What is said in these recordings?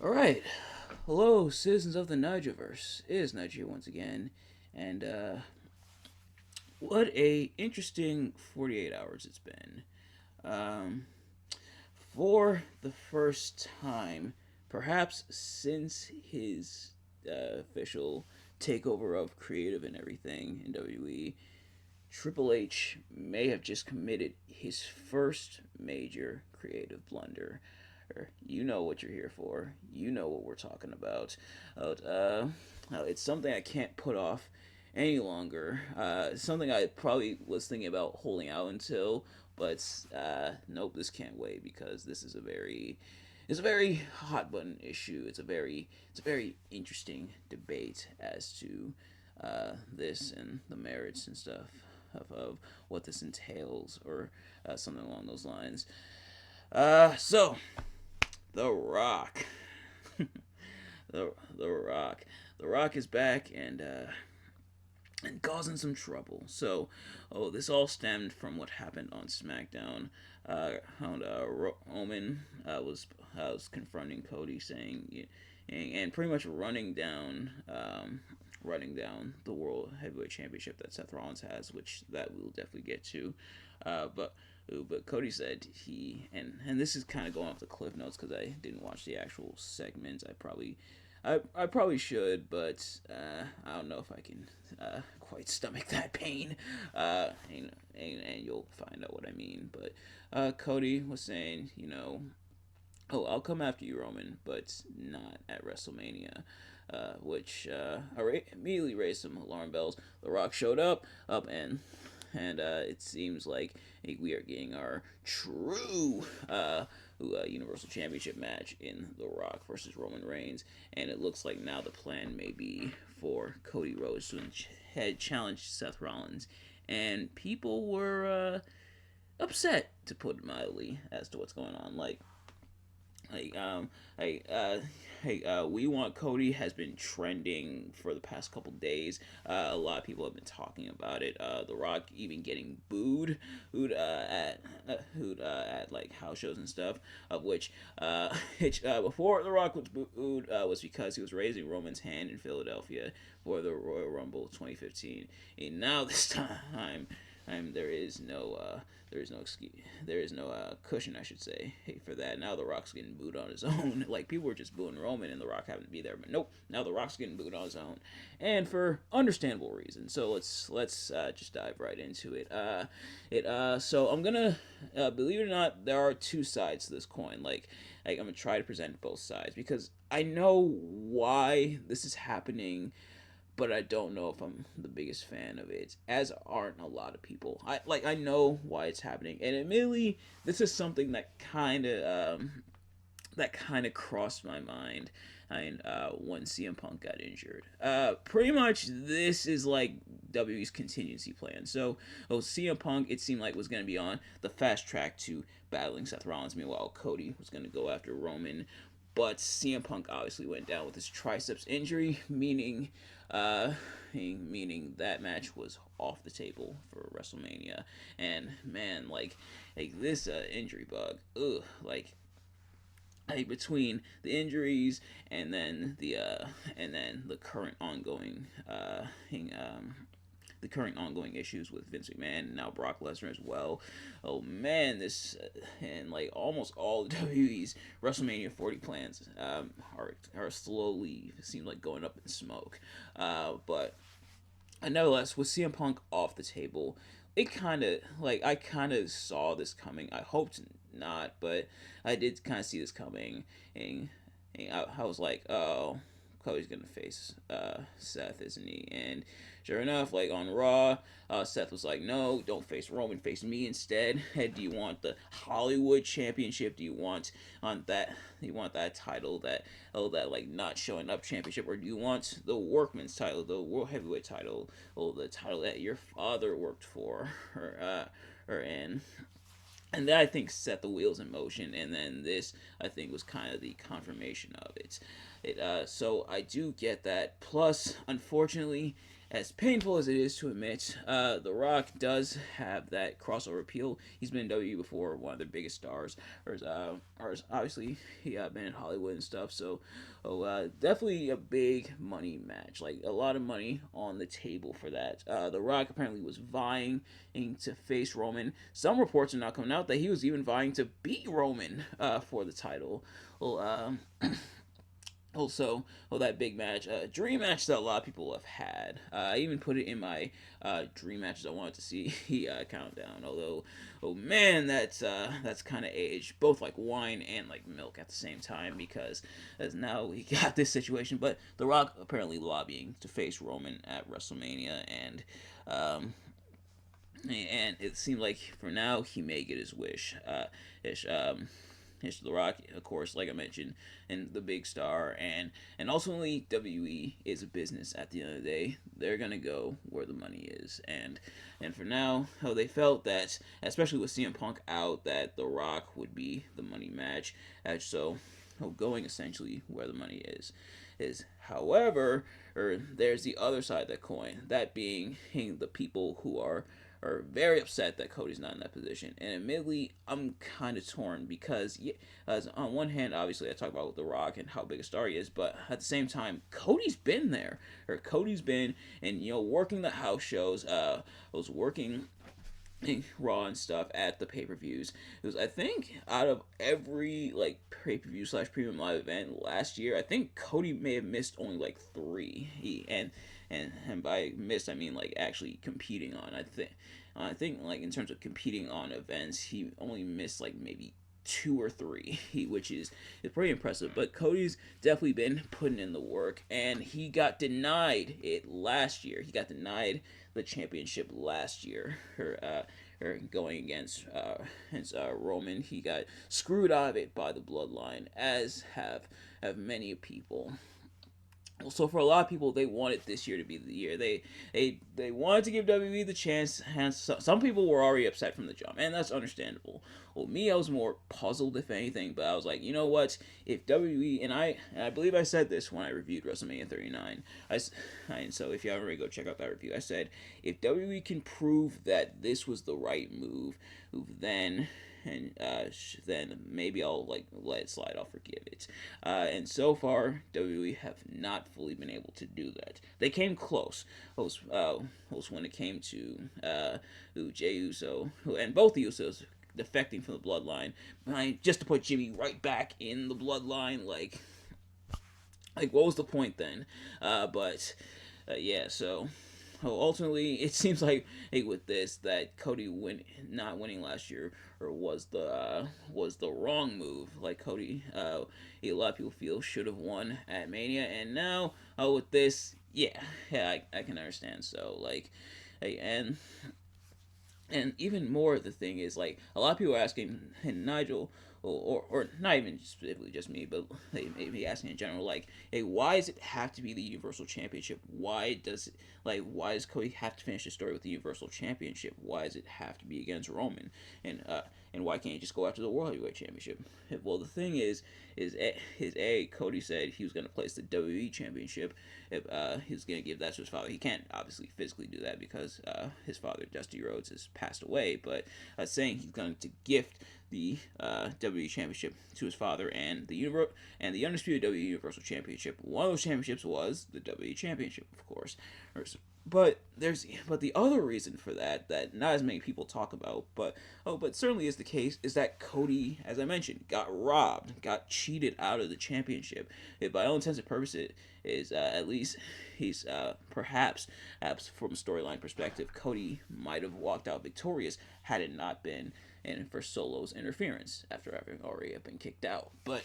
Alright. Hello, citizens of the Nigelverse. It is Nige here once again. And, what a interesting 48 hours it's been. Um, for the first time, perhaps since his official takeover of creative and everything in WWE, Triple H may have just committed his first major creative blunder. You know what you're here for. You know what we're talking about. It's something I can't put off any longer. Something I probably was thinking about holding out until, but nope, this can't wait because this is a very hot button issue. It's a very interesting debate as to this and the merits and stuff of what this entails or something along those lines. So The Rock, the Rock, the Rock is back and causing some trouble. So, this all stemmed from what happened on SmackDown. Roman was confronting Cody, saying, and pretty much running down the World Heavyweight Championship that Seth Rollins has, which that we'll definitely get to. But Cody said and this is kind of going off the cliff notes because I didn't watch the actual segments. I probably should, but I don't know if I can quite stomach that pain. And you'll find out what I mean. But Cody was saying, oh, I'll come after you, Roman, but not at WrestleMania. Which immediately raised some alarm bells. The Rock showed up, and it seems like we are getting our true Universal Championship match in The Rock versus Roman Reigns, and it looks like now the plan may be for Cody Rhodes to head challenge Seth Rollins, and people were upset, to put it mildly, as to what's going on. Like um hey we want Cody has been trending for the past couple days. A lot of people have been talking about it. The Rock even getting booed at like house shows and stuff, of which before The Rock was booed was because he was raising Roman's hand in Philadelphia for the Royal Rumble 2015, and now this time there is no excuse. There is no cushion, I should say, for that. Now The Rock's getting booed on his own. Like, people were just booing Roman, and The Rock happened to be there, but nope. Now The Rock's getting booed on his own, and for understandable reasons. So let's just dive right into it. So I'm gonna believe it or not, there are two sides to this coin. Like I'm gonna try to present both sides because I know why this is happening, but I don't know if I'm the biggest fan of it, as aren't a lot of people. I know why it's happening, and admittedly, this is something that kind of crossed my mind. When CM Punk got injured, pretty much this is like WWE's contingency plan. So, CM Punk, it seemed like was going to be on the fast track to battling Seth Rollins. Meanwhile, Cody was going to go after Roman, but CM Punk obviously went down with his triceps injury, meaning that match was off the table for WrestleMania. And man, like this injury bug, ugh, like between the injuries and then the current ongoing issues with Vince McMahon and now Brock Lesnar as well. Oh man, this and like almost all of WWE's WrestleMania 40 plans are slowly seem like going up in smoke. But nevertheless, with CM Punk off the table, it kind of like I kind of saw this coming. I hoped not, but I did kind of see this coming, and I was like, oh, Cody's gonna face Seth, isn't he? And sure enough, like on Raw, Seth was like, "No, don't face Roman, face me instead." Hey, do you want the Hollywood Championship? Do you want on that? Do you want that title, that like not showing up championship, or do you want the Workman's title, the World Heavyweight title, the title that your father worked for, or and that I think set the wheels in motion, and then this I think was kind of the confirmation of it. So I do get that. Plus, unfortunately, as painful as it is to admit, The Rock does have that crossover appeal. He's been in WWE before, one of their biggest stars. Or obviously, he been in Hollywood and stuff. So, definitely a big money match. Like, a lot of money on the table for that. The Rock apparently was vying to face Roman. Some reports are now coming out that he was even vying to beat Roman for the title. Well, also, that big match, dream match that a lot of people have had. I even put it in my dream matches I wanted to see countdown. Although, oh man, that's kind of aged, both like wine and like milk at the same time, because as now we got this situation. But The Rock apparently lobbying to face Roman at WrestleMania, and it seemed like for now he may get his wish. Ish, The Rock, of course, like I mentioned, and the big star, and ultimately WWE is a business. At the end of the day, they're gonna go where the money is, and for now, how they felt that, especially with CM Punk out, that The Rock would be the money match. So, going essentially where the money is. However, there's the other side of that coin, that being the people who are very upset that Cody's not in that position. And admittedly, I'm kind of torn because, as on one hand, obviously, I talk about The Rock and how big a star he is, but at the same time, Cody's been there. Or Cody's been, and, working the house shows, was working Raw and stuff at the pay-per-views. It was, I think, out of every like pay-per-view / premium live event last year, I think Cody may have missed only like 3. And by missed I mean like actually competing on. I think like in terms of competing on events, he only missed like maybe 2 or 3, which is pretty impressive. But Cody's definitely been putting in the work, and he got denied it last year. He got denied the championship last year, or going against Roman. He got screwed out of it by the Bloodline, as have many people. So for a lot of people, they wanted this year to be the year. They wanted to give WWE the chance, and some people were already upset from the jump, and that's understandable. Well, me, I was more puzzled, if anything, but I was like, you know what? If WWE, and I believe I said this when I reviewed WrestleMania 39, and so if you haven't already, go check out that review. I said, if WWE can prove that this was the right move, then then maybe I'll like let it slide. I'll forgive it. And so far, WWE have not fully been able to do that. They came close. Was when it came to Jey Uso, and both the Usos defecting from the Bloodline, just to put Jimmy right back in the Bloodline. Like what was the point then? But yeah, so ultimately, it seems like with this that Cody not winning last year or was the wrong move. Like Cody, a lot of people feel should have won at Mania, and now with this, I can understand. So like, and even more, the thing is, like, a lot of people are asking, and Nigel, or not even specifically just me, but they may be asking in general, like, hey, why does it have to be the Universal Championship? Why does Cody have to finish the story with the Universal Championship? Why does it have to be against Roman? And why can't he just go after the World Heavyweight Championship? Well, the thing is Cody said he was going to place the WWE Championship. If he was going to give that to his father. He can't obviously physically do that because his father, Dusty Rhodes, has passed away. But saying he's going to gift the WWE Championship to his father, and the undisputed WWE Universal Championship. One of those championships was the WWE Championship, of course. But the other reason for that not as many people talk about, but certainly is the case, is that Cody, as I mentioned, got robbed, got cheated out of the championship. By all intents and purposes, is at least he's perhaps from a storyline perspective, Cody might have walked out victorious had it not been and for Solo's interference after having already been kicked out. But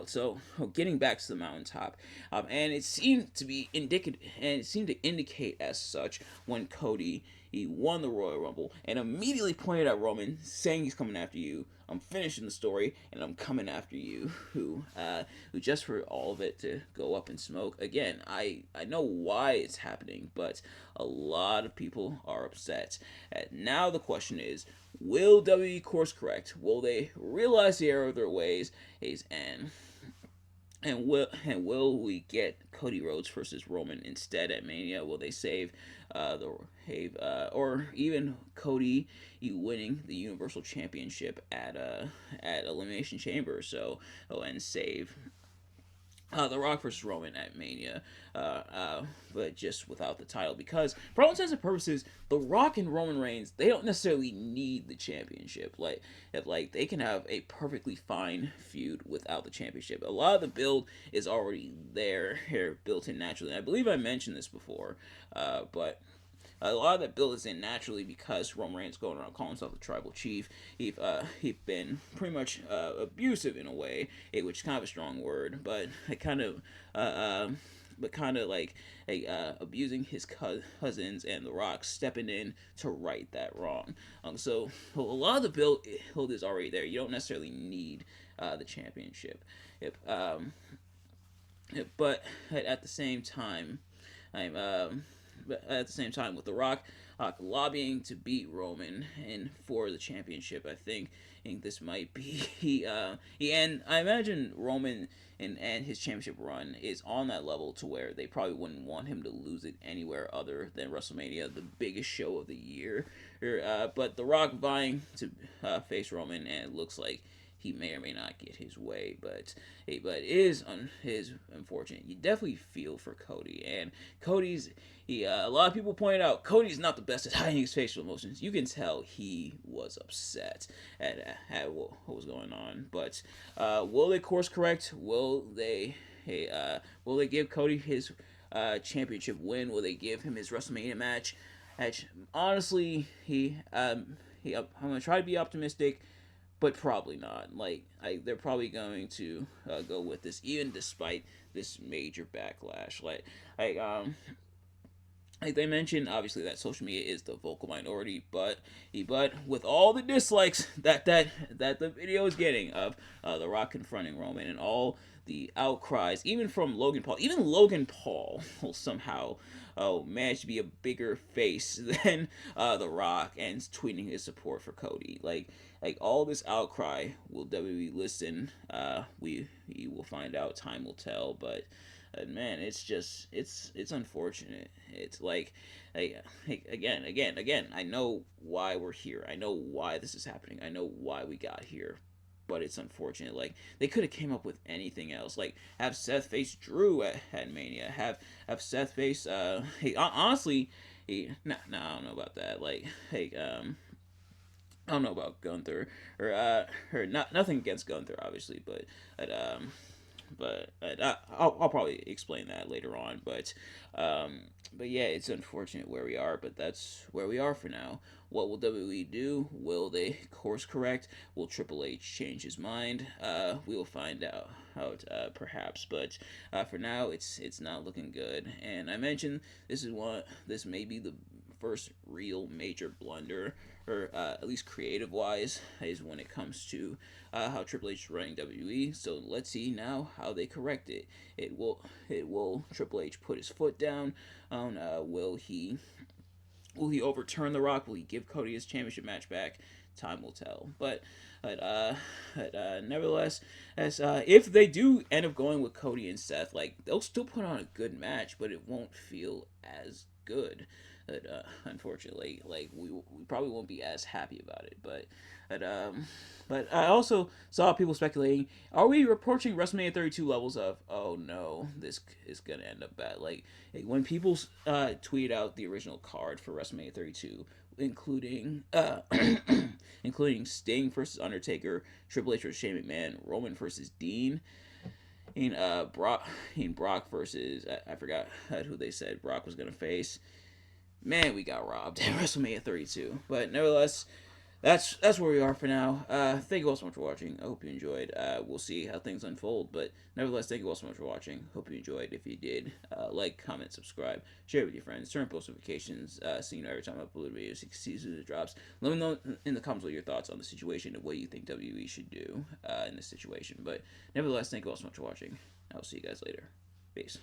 so getting back to the mountaintop, and it seemed to be indicative, and it seemed to indicate as such when Cody he won the Royal Rumble and immediately pointed at Roman, saying he's coming after you. I'm finishing the story and I'm coming after you. Who just for all of it to go up in smoke again. I know why it's happening, but a lot of people are upset. And now the question is, will WWE course correct? Will they realize the error of their ways? And And will we get Cody Rhodes versus Roman instead at Mania? Will they save the have or even Cody you winning the Universal Championship at Elimination Chamber? So and save The Rock versus Roman at Mania, but just without the title. Because, for all intents and purposes, The Rock and Roman Reigns, they don't necessarily need the championship. Like they can have a perfectly fine feud without the championship. A lot of the build is already there, here, built in naturally. And I believe I mentioned this before, but a lot of that build is in naturally because Roman Reigns going around calling himself the tribal chief. He's been pretty much abusive in a way, which is kind of a strong word, but it kind of like abusing his cousins and The Rock stepping in to right that wrong. So a lot of the build is already there. You don't necessarily need the championship. If, but at the same time, I'm but at the same time with The Rock lobbying to beat Roman and for the championship. I think this might be and I imagine Roman and his championship run is on that level to where they probably wouldn't want him to lose it anywhere other than WrestleMania, the biggest show of the year. But The Rock vying to face Roman, and it looks like he may or may not get his way, but it is unfortunate. You definitely feel for Cody, and Cody's a lot of people pointed out Cody's not the best at hiding his facial emotions. You can tell he was upset at what was going on, but will they course correct? Will they give Cody his championship win? Will they give him his WrestleMania match? Honestly, I'm gonna try to be optimistic, but probably not. They're probably going to go with this, even despite this major backlash. Like they mentioned, obviously that social media is the vocal minority, but with all the dislikes that the video is getting of The Rock confronting Roman and all the outcries, even from Logan Paul will somehow manage to be a bigger face than The Rock and tweeting his support for Cody. Like all this outcry, will WWE listen? We will find out. Time will tell, but man, it's unfortunate. It's again. I know why we're here. I know why this is happening. I know why we got here. But it's unfortunate. Like they could have came up with anything else. Like have Seth face Drew at Mania. Have Seth face. Honestly, I don't know about that. I don't know about Gunther or not nothing against Gunther, obviously, I'll probably explain that later on. But yeah, it's unfortunate where we are, but that's where we are for now. What will WWE do? Will they course correct? Will Triple H change his mind? We will find out perhaps, but for now, it's not looking good. And I mentioned this may be the first real major blunder, or at least creative wise, is when it comes to how Triple H is running WWE. So let's see now how they correct it. It will Triple H put his foot down on will he overturn The Rock? Will he give Cody his championship match back? Time will tell. But nevertheless, as if they do end up going with Cody and Seth, like they'll still put on a good match, but it won't feel as good. Unfortunately, like we probably won't be as happy about it. But but I also saw people speculating: are we approaching WrestleMania 32 levels of oh no, this is gonna end up bad? Like when people tweet out the original card for WrestleMania 32, including including Sting versus Undertaker, Triple H versus Shane McMahon, Roman versus Dean, Brock versus I forgot who they said Brock was gonna face. Man, we got robbed at WrestleMania 32. But nevertheless, that's where we are for now. Thank you all so much for watching. I hope you enjoyed. We'll see how things unfold. But nevertheless, thank you all so much for watching. Hope you enjoyed. If you did, like, comment, subscribe, share it with your friends, turn on post notifications so you know every time I upload a video, so you can see as soon as it drops. Let me know in the comments what your thoughts on the situation and what you think WWE should do in this situation. But nevertheless, thank you all so much for watching. I'll see you guys later. Peace.